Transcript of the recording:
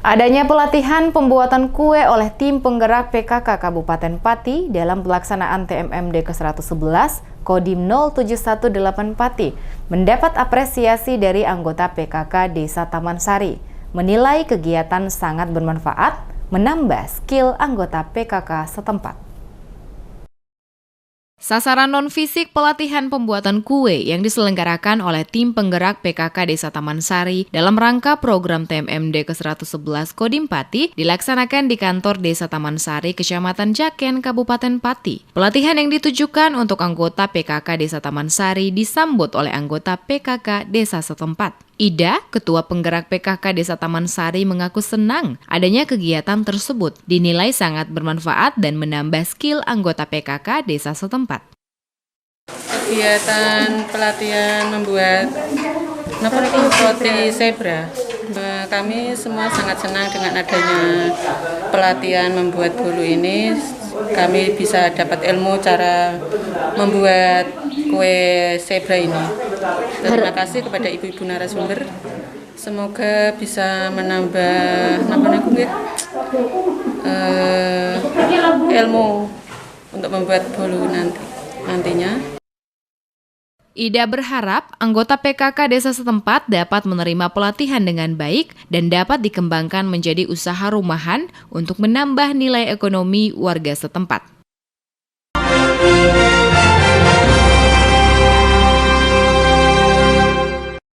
Adanya pelatihan pembuatan kue oleh tim penggerak PKK Kabupaten Pati dalam pelaksanaan TMMD ke-111 Kodim 0718 Pati mendapat apresiasi dari anggota PKK Desa Taman Sari. Menilai kegiatan sangat bermanfaat, menambah skill anggota PKK setempat. Sasaran non-fisik pelatihan pembuatan kue yang diselenggarakan oleh tim penggerak PKK Desa Taman Sari dalam rangka program TMMD ke-111 Kodim Pati dilaksanakan di kantor Desa Taman Sari, Kecamatan Jaken, Kabupaten Pati. Pelatihan yang ditujukan untuk anggota PKK Desa Taman Sari disambut oleh anggota PKK Desa setempat. Ida, Ketua Penggerak PKK Desa Taman Sari, mengaku senang adanya kegiatan tersebut, dinilai sangat bermanfaat dan menambah skill anggota PKK Desa setempat. Kegiatan pelatihan membuat roti zebra. Kami semua sangat senang dengan adanya pelatihan membuat bolu ini. Kami bisa dapat ilmu cara membuat kue zebra ini. Terima kasih kepada ibu-ibu narasumber. Semoga bisa menambah ilmu untuk membuat bolu nantinya. Ida berharap anggota PKK Desa setempat dapat menerima pelatihan dengan baik dan dapat dikembangkan menjadi usaha rumahan untuk menambah nilai ekonomi warga setempat.